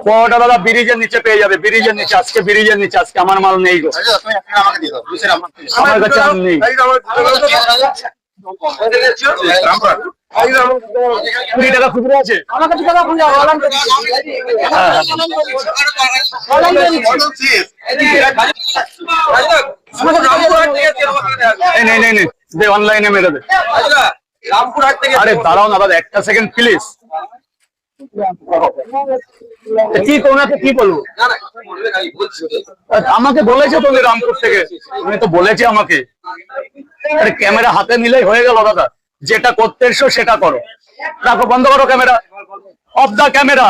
পরোটা দাদা ব্রিজের নিচে পেয়ে যাবে, ব্রিজের নিচে। আজকে ব্রিজের নিচে, আজকে আমার মাল নেই গো, আমার কাছে আর নেই। 20 টাকা খুচরো আছে। অনলাইনে মেরে দে। আরে দাঁড়াও না দাদা, একটা সেকেন্ড প্লিজ। কি তোমাকে কি বলবো? আমাকে বলেছে তুমি রামপুর থেকে, তুমি তো বলেছি আমাকে। ক্যামেরা হাতে নিলেই হয়ে গেল দাদা, যেটা করতে এসো সেটা করো। রাখো, বন্ধ করো ক্যামেরা, অফ দা ক্যামেরা।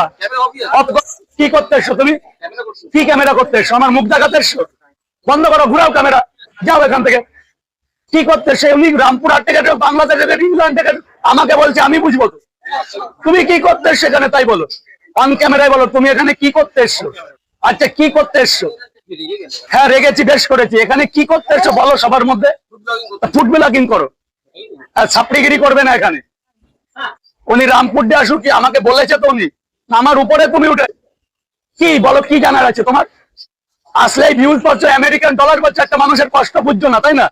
কি করতে এসো তুমি? কি ক্যামেরা করতে এসো? আমার মুখ দেখাতে এসো? বন্ধ করো, ঘুরাও ক্যামেরা, যাও এখান থেকে। কি করতে এসো? উনি রামপুরহাট থেকে, বাংলাদেশ থেকে, ইংল্যান্ড থেকে আমাকে বলছে, আমি বুঝবো তো। তুমি কি করতে এসছো এখানে তাই বলো, অন ক্যামেরায় বলো তুমি এখানে কি করতে এসছো। আচ্ছা কি করতে এসছো? হ্যাঁ রেগেছি, বেশ করেছি। এখানে কি করতে এসছো বলো সবার মধ্যে? ফুড ব্লগিং করো, আর ছাপড়িগিরি করবে না এখানে। উনি রামপুর দিয়ে আসুক, কি আমাকে বলেছে তো উনি, আমার উপরে তুমি উঠে কি বলো? কি জানার আছে তোমার? আসলেই ভিউজ পাচ্ছ, আমেরিকান ডলার পাচ্ছ, একটা মানুষের কষ্ট বুঝছো না তাই না?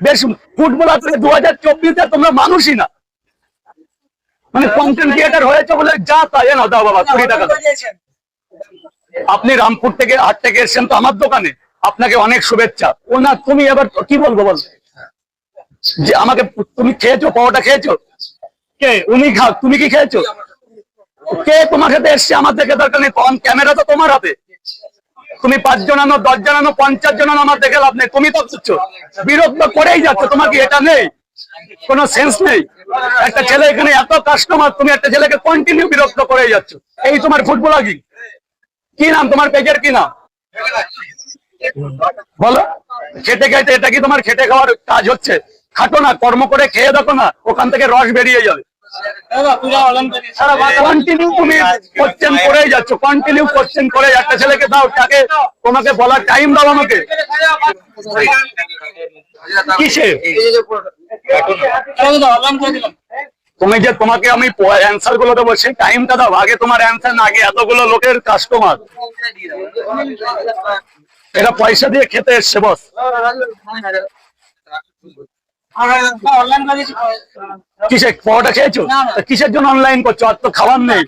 বেশ, ফুটবল আসলে 2024-এ তোমরা মানুষই না, মানে কন্টেন্ট ক্রিয়েটর হয়েছে বলে যা তাই না। দাও বাবা 20 টাকা। আপনি রামপুর থেকে, হাট থেকে এসেছেন তো আমার দোকানে, আপনাকে অনেক শুভেচ্ছা। ও না, তুমি এবার কি বলবো বল? যে আমাকে তুমি খেয়েছো, পাওয়াটা খেয়েছো? কে? উনি খাও, তুমি কি খেয়েছো? কে তোমার সাথে এসছে? আমার দেখে দরকার নেই, ক্যামেরা তো তোমার হাতে। তুমি 5 জন আনো, 10 জন আনো, 50 জন আনো, আমার দেখে লাভ নেই। তুমি তো করছো, বিরক্ত করেই যাচ্ছ। তোমার কি এটা নেই, কোনো সেন্স নেই? একটা ছেলে এখানে এত কাস্টমার, তুমি একটা ছেলেকে কন্টিনিউ বিরক্ত করেই যাচ্ছ। এই তোমার ফুড ব্লগিং? কি নাম তোমার পেজের, কি নাম বলো? খেটে খেতে, এটা কি তোমার খেটে খাওয়ার কাজ হচ্ছে? খাটো না, কর্ম করে খেয়ে দেখো না, ওখান থেকে রস বেরিয়ে যাবে। কন্টিনিউ তুমি কোশ্চেন করেই যাচ্ছ, কন্টিনিউ কোশ্চেন করে। একটা ছেলেকে দাও, তাকে তোমাকে বলার টাইম দাও আমাকে। কিসে তুমি যে, তোমাকে আমি অ্যান্সার গুলো দেবো, সেই টাইমটা দাও আগে। তোমার অ্যান্সার না, আগে এতগুলো লোকের কাস্টমার, এরা পয়সা দিয়ে খেতে এসছে বস। কিসে পরোটা খেয়েছো? কিসের জন্য অনলাইন করছো? আর তো খাবার নেই।